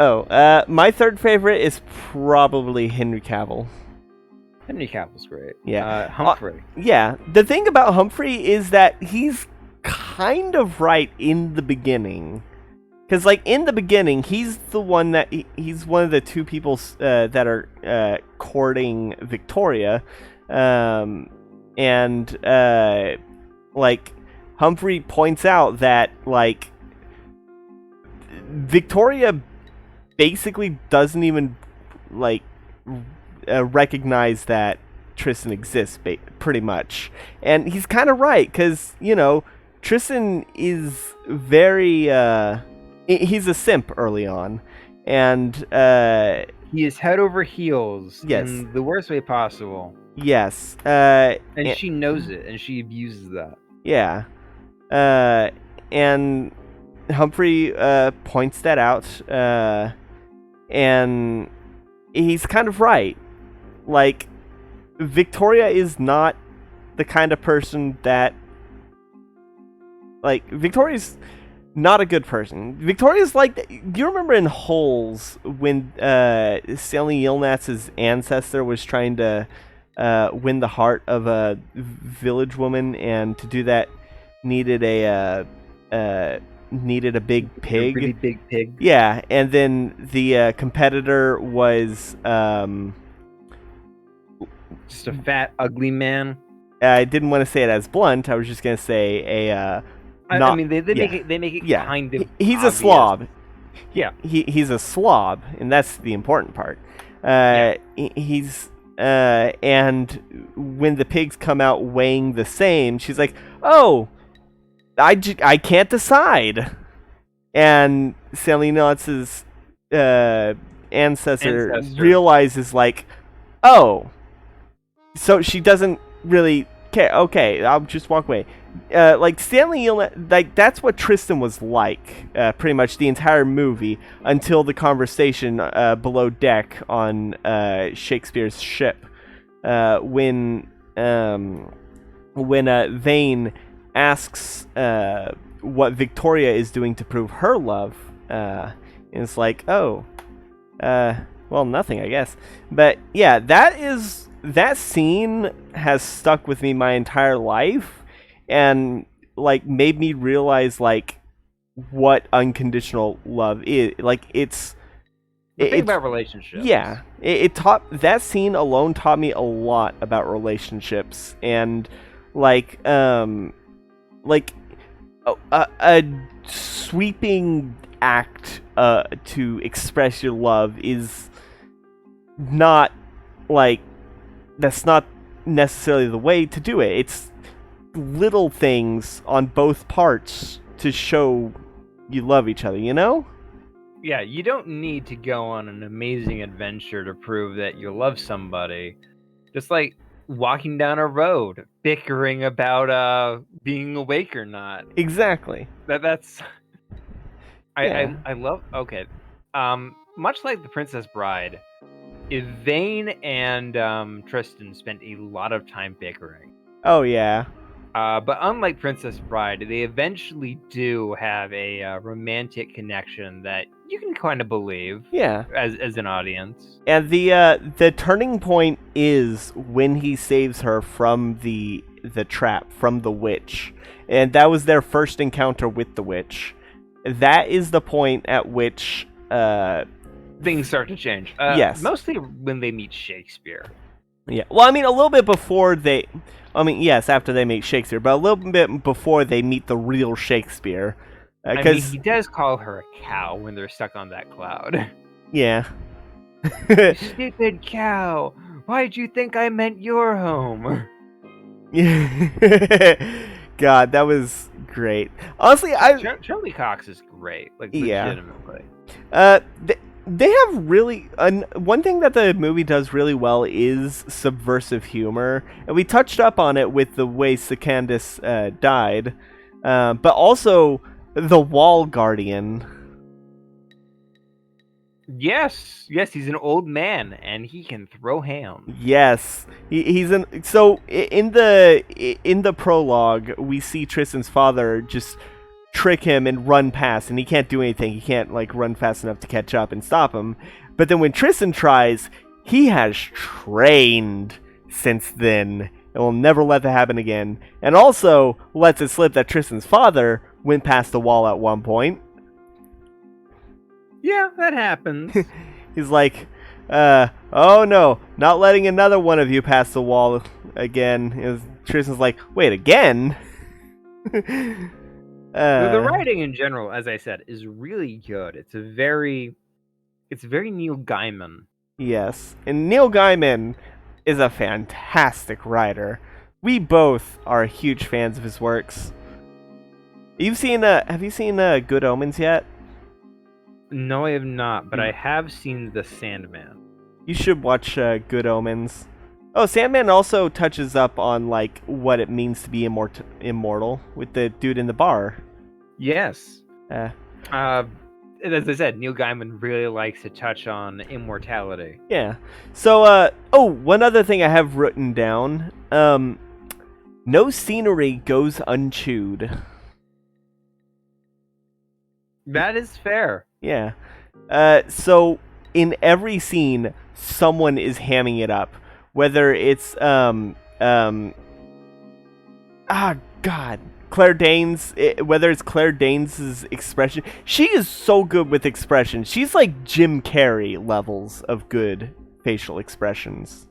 My third favorite is probably Henry Cavill. Henry Cavill's great. Yeah. Humphrey. Yeah. The thing about Humphrey is that he's kind of right in the beginning. Because, like, in the beginning, he's the one that... He's one of the two people that are courting Victoria. Like, Humphrey points out that, like, Victoria basically doesn't even, like, recognize that Tristan exists, pretty much. And he's kind of right, because, you know, Tristan is very... he's a simp early on, and he is head over heels. Yes. In the worst way possible. Yes. And she knows it, and she abuses that. Yeah. And Humphrey points that out, and he's kind of right. Like, Victoria is not the kind of person that... Like, Victoria's not a good person. Victoria's like... Do you remember in Holes when Stanley Yelnatz's ancestor was trying to win the heart of a village woman, and to do that needed a big pig? A really big pig. Yeah, and then the competitor was... just a fat, ugly man. I didn't want to say it as blunt. I was just going to say a... I mean, they make it kind of He's obvious. a slob. Yeah. He's a slob, and that's the important part. He's... and when the pigs come out weighing the same, she's like, oh, I can't decide. And Stanley Knotz's ancestor realizes, like, oh, so she doesn't really care. Okay, I'll just walk away. Like, Stanley, like, that's what Tristan was like, pretty much the entire movie, until the conversation below deck on Shakespeare's ship, when Vane asks what Victoria is doing to prove her love, and it's like, oh, well, nothing, I guess. But yeah, that scene has stuck with me my entire life, and like made me realize like what unconditional love is. Like, it's the thing about relationships. Yeah, it taught, that scene alone taught me a lot about relationships, and like a sweeping act to express your love is not, like, that's not necessarily the way to do it. It's little things on both parts to show you love each other, you know? Yeah, you don't need to go on an amazing adventure to prove that you love somebody. Just like walking down a road, bickering about being awake or not. Exactly. That's I love. Okay, much like The Princess Bride, Yvain and Tristan spent a lot of time bickering. Oh yeah. But unlike Princess Bride, they eventually do have a romantic connection that you can kind of believe Yeah. as an audience. And the turning point is when he saves her from the trap, from the witch. And that was their first encounter with the witch. That is the point at which Things start to change. Yes. Mostly when they meet Shakespeare. Yeah. Well, I mean, a little bit before they. I mean, yes, after they meet Shakespeare, but a little bit before they meet the real Shakespeare. I mean, he does call her a cow when they're stuck on that cloud. Yeah. You stupid cow! Why'd you think I meant your home? God, that was great. Honestly, Charlie Cox is great, like Yeah. legitimately. They have really one thing that the movie does really well is subversive humor, and we touched up on it with the way Secandus died, but also the Wall Guardian. Yes, he's an old man and he can throw hands. Yes, he's in. So in the prologue, we see Tristan's father just trick him and run past, and he can't do anything. He can't like run fast enough to catch up and stop him. But then when Tristan tries, he has trained since then and will never let that happen again. And also lets it slip that Tristan's father went past the wall at one point. Yeah, that happens. He's like, oh no, not letting another one of you pass the wall again. Tristan's like, wait, again? The writing in general, as I said, is really good. It's very Neil Gaiman. Yes, and Neil Gaiman is a fantastic writer. We both are huge fans of his works. Have you seen Good Omens yet? No, I have not, but I have seen The Sandman. You should watch Good Omens. Oh, Sandman also touches up on like what it means to be immortal with the dude in the bar. Yes. As I said, Neil Gaiman really likes to touch on immortality. Yeah. So, one other thing I have written down. No scenery goes unchewed. That is fair. Yeah. So in every scene, someone is hamming it up. Whether it's Claire Danes, whether it's Claire Danes' expression, she is so good with expression. She's like Jim Carrey levels of good facial expressions.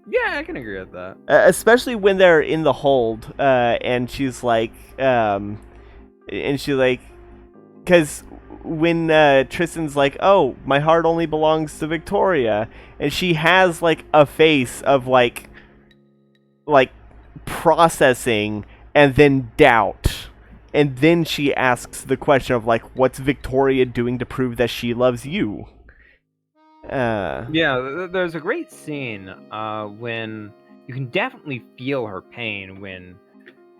Yeah, I can agree with that. Especially when they're in the hold, and she's like, because when Tristan's like, oh, my heart only belongs to Victoria, and she has like a face of like processing and then doubt, and then she asks the question of like, what's Victoria doing to prove that she loves you? Yeah, there's a great scene when you can definitely feel her pain when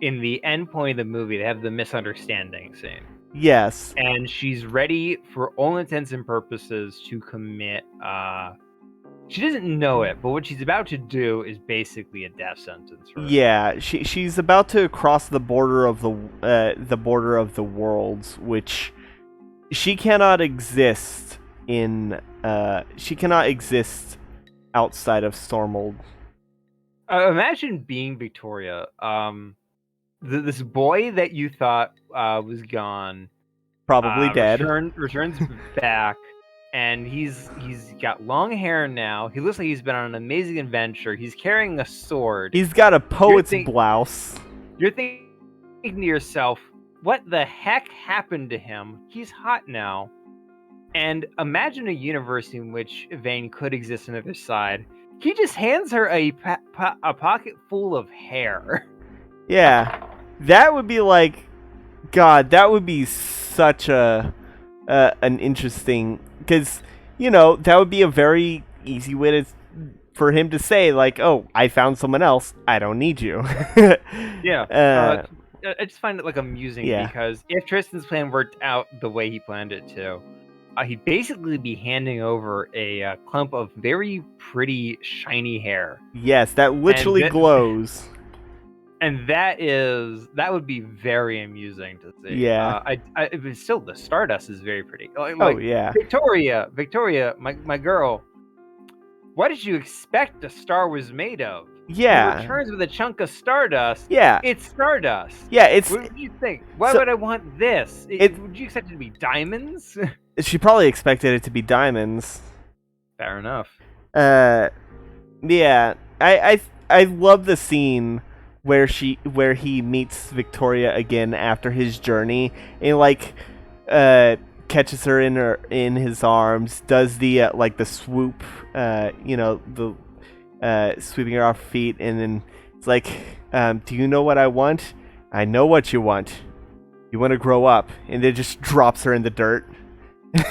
in the end point of the movie they have the misunderstanding scene. Yes. And she's ready for all intents and purposes to commit she doesn't know it, but what she's about to do is basically a death sentence for her. Yeah, she's about to cross the border of the worlds, which she cannot exist in. She cannot exist outside of Stormhold. Imagine being Victoria. This boy that you thought was gone, Probably dead. Returns back. And he's got long hair now. He looks like he's been on an amazing adventure. He's carrying a sword. He's got a poet's blouse. You're thinking to yourself, what the heck happened to him? He's hot now. And imagine a universe in which Vane could exist on the other side. He just hands her a pocket full of hair. Yeah, that would be like, God, that would be such an interesting. Because, that would be a very easy way for him to say, like, oh, I found someone else. I don't need you. Yeah. I just find it, like, amusing because if Tristan's plan worked out the way he planned it to, he'd basically be handing over a clump of very pretty, shiny hair. Yes, that literally glows. And that would be very amusing to see. Yeah. But still, the Stardust is very pretty. Oh Like yeah. Victoria, my girl. What did you expect a star was made of? He Yeah. returns with a chunk of Stardust. Yeah. It's Stardust. Yeah. It's. What do you think? Why So- would I want this? It- Would you expect it to be diamonds? She probably expected it to be diamonds. Fair enough. Yeah. I love the scene where he meets Victoria again after his journey and like catches her in his arms, does the like the swoop, the sweeping her off her feet, and then it's like, do you know what I want? I know what you want. You want to grow up, and then just drops her in the dirt.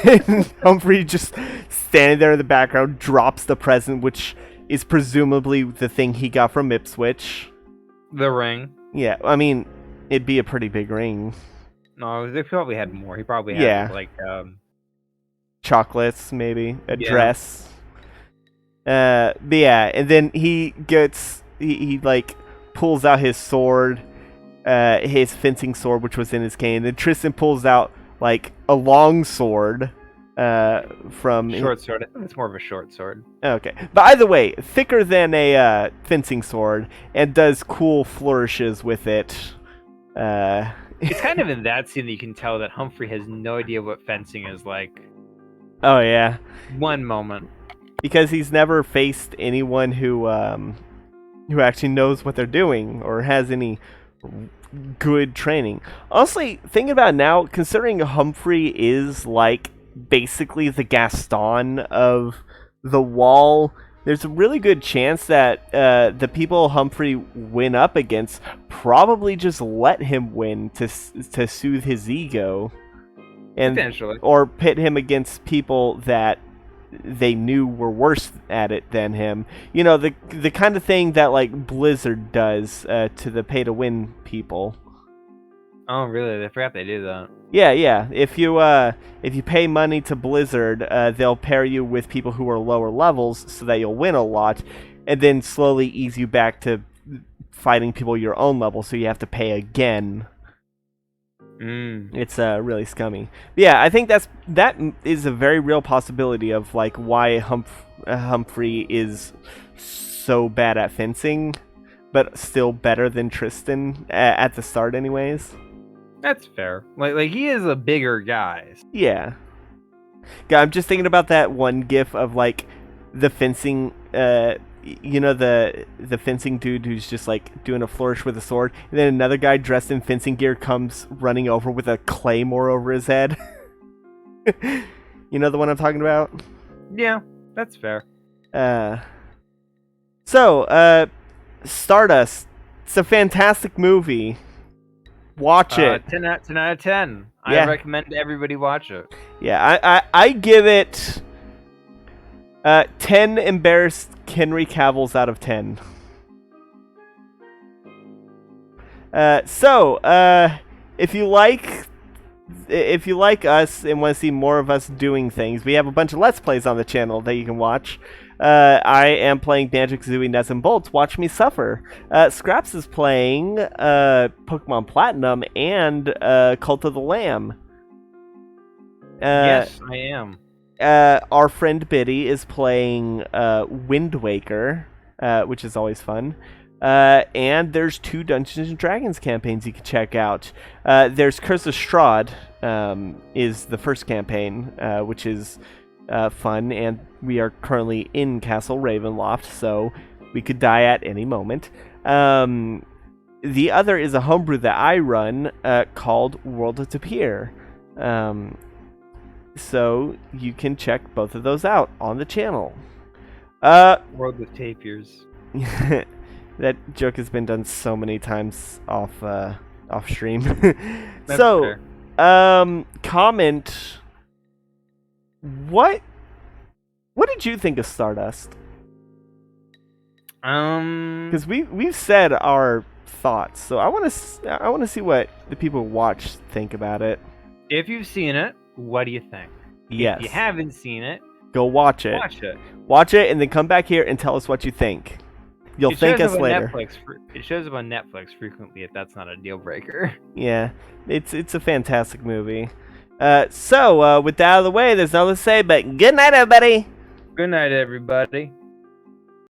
And Humphrey just standing there in the background drops the present, which is presumably the thing he got from Ipswich. The ring. Yeah, I mean, it'd be a pretty big ring. No, they probably had more. He probably had like chocolates, maybe a Yeah. dress. But yeah, and then he like pulls out his sword, his fencing sword, which was in his cane. And Tristan pulls out like a long sword, from short sword. It's more of a short sword. Okay, but either way, thicker than a fencing sword, and does cool flourishes with it. It's kind of in that scene that you can tell that Humphrey has no idea what fencing is like. Oh yeah, One moment. because he's never faced anyone who actually knows what they're doing or has any good training. Honestly, thinking about it now, considering Humphrey is like basically the Gaston of the Wall, there's a really good chance that the people Humphrey went up against probably just let him win to soothe his ego, and Potentially. or pit him against people that they knew were worse at it than him. You know, the kind of thing that like Blizzard does to the pay to win people. Oh, really? I forgot they do that. Yeah. If you pay money to Blizzard, they'll pair you with people who are lower levels so that you'll win a lot, and then slowly ease you back to fighting people your own level, so you have to pay again. It's really scummy. But yeah, I think that is a very real possibility of like why Humphrey is so bad at fencing, but still better than Tristan at the start, anyways. That's fair. Like he is a bigger guy. Yeah. Yeah, I'm just thinking about that one gif of like the fencing, the fencing dude who's just like doing a flourish with a sword, and then another guy dressed in fencing gear comes running over with a claymore over his head. You know the one I'm talking about? Yeah, that's fair. So, Stardust. It's a fantastic movie. Watch it. 10 out of 10. Yeah. I recommend everybody watch it. Yeah, I give it 10 embarrassed Henry Cavills out of 10. If you like us and want to see more of us doing things, we have a bunch of Let's Plays on the channel that you can watch. I am playing Banjo-Kazooie Nuts and Bolts. Watch me suffer. Scraps is playing Pokemon Platinum and Cult of the Lamb. Yes, I am. Our friend Biddy is playing Wind Waker, which is always fun. And there's 2 Dungeons and Dragons campaigns you can check out. There's Curse of Strahd, is the first campaign, which is fun, and we are currently in Castle Ravenloft, so we could die at any moment. The other is a homebrew that I run called World of Tapir. So you can check both of those out on the channel. World with Tapirs. That joke has been done so many times off stream. That's So, fair. comment. What did you think of Stardust? Because we've said our thoughts, so I want to see what the people who watch think about it. If you've seen it, what do you think? Yes. If you haven't seen it, Go watch it. watch it. Watch it, and then come back here and tell us what you think. You'll thank us later. It shows up on Netflix frequently. If that's not a deal breaker. Yeah, it's a fantastic movie. So with that out of the way, there's nothing to say but good night, everybody. Good night, everybody.